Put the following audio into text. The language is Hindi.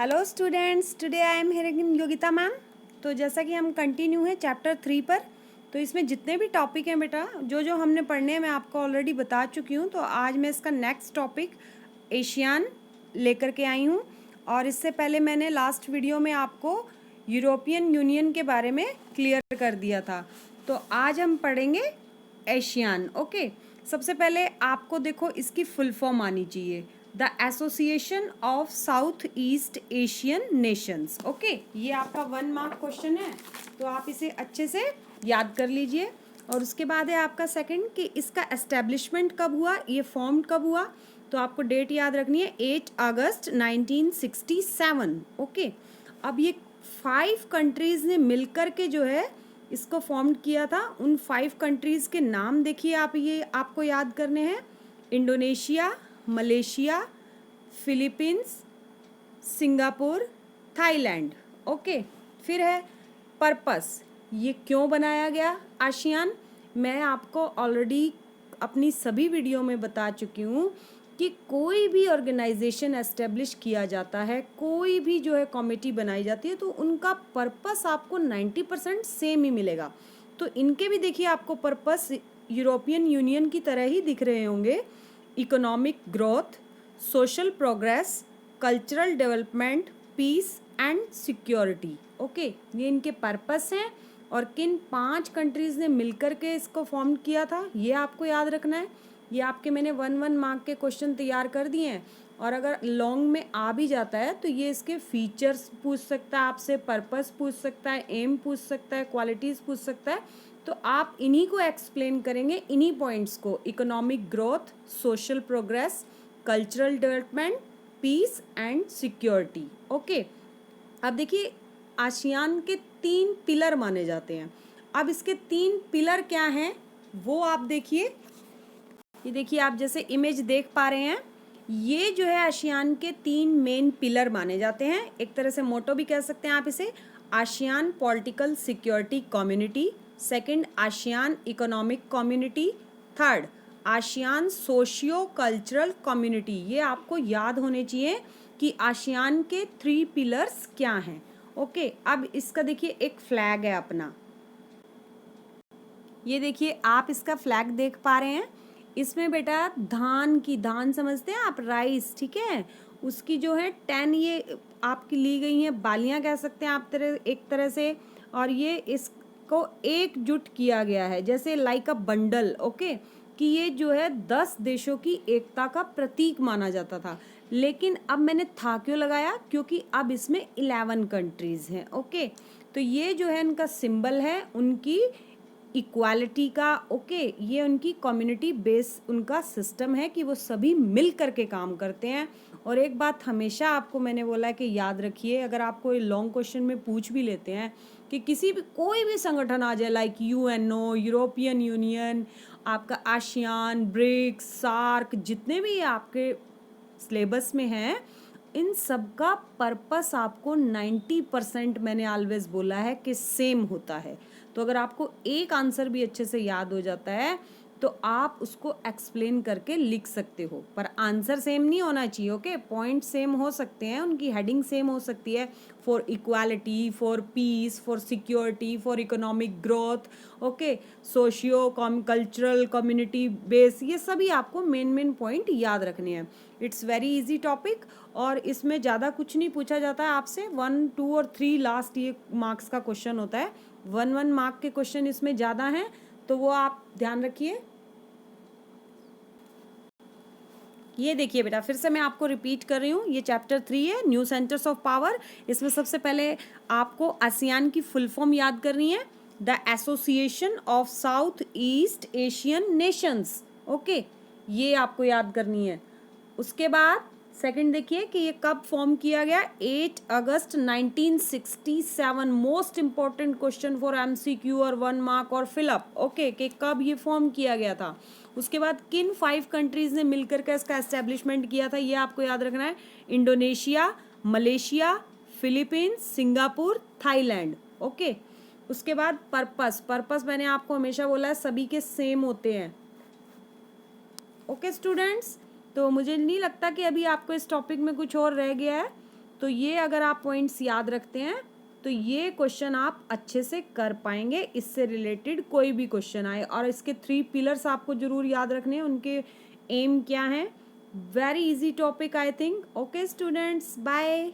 Hello students, today I am here again Yogita ma'am. तो जैसा कि हम कंटिन्यू है चैप्टर 3 पर, तो इसमें जितने भी टॉपिक हैं बेटा, जो जो हमने पढ़ने हैं मैं आपको ऑलरेडी बता चुकी हूँ। तो आज मैं इसका नेक्स्ट टॉपिक एशियान लेकर के आई हूँ। और इससे पहले मैंने लास्ट वीडियो में आपको यूरोपियन यूनियन के बारे में क्लियर कर दिया था। तो आज हम पढ़ेंगे एशियान। ओके, सबसे पहले आपको देखो इसकी फुल फॉर्म आनी चाहिए, the association of south east Asian Nations. Okay, ये आपका 1 मार्क क्वेश्चन है, तो आप इसे अच्छे से याद कर लीजिए। और उसके बाद है आपका सेकंड कि इसका एस्टेब्लिशमेंट कब हुआ, ये फॉर्म कब हुआ। तो आपको डेट याद रखनी है 8 अगस्त 1967। ओके, अब ये 5 कंट्रीज़ ने मिलकर के जो है इसको फॉर्म किया था। उन 5 कंट्रीज़ के नाम देखिए आप, ये आपको याद करने हैं। Indonesia, Malaysia, Philippines, Singapore, Thailand. Okay, फिर है पर्पस, ये क्यों बनाया गया आसियान। मैं आपको ऑलरेडी अपनी सभी वीडियो में बता चुकी हूँ कि कोई भी ऑर्गेनाइजेशन एस्टेब्लिश किया जाता है, कोई भी जो है कमेटी बनाई जाती है, तो उनका पर्पस आपको 90% सेम ही मिलेगा। तो इनके भी देखिए आपको पर्पस यूरोपियन यूनियन की तरह ही दिख रहे होंगे। Economic growth, social progress, cultural development, peace and security. Okay, ये इनके पर्पस हैं। और किन 5 कंट्रीज़ ने मिलकर के इसको फॉर्म किया था, ये आपको याद रखना है। ये आपके मैंने 1 मार्क के क्वेश्चन तैयार कर दिए हैं। और अगर लॉन्ग में आ भी जाता है तो ये इसके फीचर्स पूछ सकता है आपसे, पर्पस पूछ सकता है, एम पूछ सकता है, क्वालिटीज़ पूछ सकता है। तो आप इन्हीं को एक्सप्लेन करेंगे, इन्हीं पॉइंट्स को, economic growth, social progress, cultural development, peace and security. Okay, अब देखिए आसियान के 3 पिलर माने जाते हैं। अब इसके 3 पिलर क्या हैं वो आप देखिए। ये देखिए आप जैसे इमेज देख पा रहे हैं, ये जो है आसियान के 3 मेन पिलर माने जाते हैं। एक तरह से मोटो भी कह सकते हैं आप इसे, ASEAN political security community, second ASEAN economic community, third ASEAN socio cultural community. ये आपको याद होने चाहिए कि आसियान के 3 पिलर्स क्या हैं। ओके, अब इसका देखिए एक फ्लैग है अपना, ये देखिए आप इसका फ्लैग देख पा रहे हैं। इसमें बेटा धान की, धान समझते हैं आप, राइस, ठीक है, उसकी जो है 10 ये आपकी ली गई हैं बालियां कह सकते हैं आप एक तरह से। और ये इसको एकजुट किया गया है जैसे लाइक अ बंडल। ओके, कि ये जो है 10 देशों की एकता का प्रतीक माना जाता था। लेकिन अब मैंने था क्यों लगाया, क्योंकि अब इसमें 11 कंट्रीज हैं। ओके, तो ये जो है इनका सिंबल है उनकी इक्वालिटी का। ओके, ये उनकी कम्युनिटी बेस उनका सिस्टम है कि वो सभी मिल करके काम करते हैं। और एक बात हमेशा आपको मैंने बोला है कि याद रखिए, अगर आपको लॉन्ग क्वेश्चन में पूछ भी लेते हैं कि किसी भी कोई भी संगठन आ जाए, लाइक यूएनओ, यूरोपियन यूनियन, आपका आसियान, ब्रिक्स, सार्क, जितने भी आपके सिलेबस में हैं, इन सब का पर्पस आपको 90% मैंने ऑलवेज बोला है कि सेम होता है। तो अगर आपको एक आंसर भी अच्छे से याद हो जाता है तो आप उसको एक्सप्लेन करके लिख सकते हो, पर आंसर सेम नहीं होना चाहिए। ओके, पॉइंट सेम हो सकते हैं, उनकी हेडिंग सेम हो सकती है, for equality, for piece, for security, for economic growth, okay, socio cultural community base, ये सभी आपको मेन पॉइंट याद रखने हैं। इट्स वेरी इजी टॉपिक, और इसमें ज़्यादा कुछ नहीं पूछा जाता है आपसे। 1, 2 और 3 लास्ट ये मार्क्स का क्वेश्चन होता है। 1 मार्क के क्वेश्चन इसमें ज़्यादा हैं, तो वो आप ध्यान रखिए। ये देखिए बेटा, फिर से मैं आपको रिपीट कर रही हूँ, ये चैप्टर 3 है, न्यू सेंटर्स ऑफ पावर। इसमें सबसे पहले आपको आसियान की फुल फॉर्म याद करनी है, the association of south east Asian Nations. Okay, ये आपको याद करनी है। उसके बाद सेकंड देखिए कि ये कब फॉर्म किया गया, 8 अगस्त 1967। Most important question for MCQ और 1 मार्क और फिलअप। ओके, कि कब ये फॉर्म किया गया था। उसके बाद किन 5 कंट्रीज ने मिलकर के इसका एस्टेब्लिशमेंट किया था, ये आपको याद रखना है। Indonesia, Malaysia, Philippines, Singapore, Thailand. Okay, उसके बाद पर्पस मैंने आपको हमेशा बोला है सभी के सेम होते हैं। ओके स्टूडेंट्स, तो मुझे नहीं लगता कि अभी आपको इस टॉपिक में कुछ और रह गया है। तो ये अगर आप पॉइंट्स याद रखते हैं तो ये क्वेश्चन आप अच्छे से कर पाएंगे, इससे रिलेटेड कोई भी क्वेश्चन आए। और इसके 3 पिलर्स आपको ज़रूर याद रखने हैं, उनके एम क्या हैं। Very easy topic I think. Okay students, bye.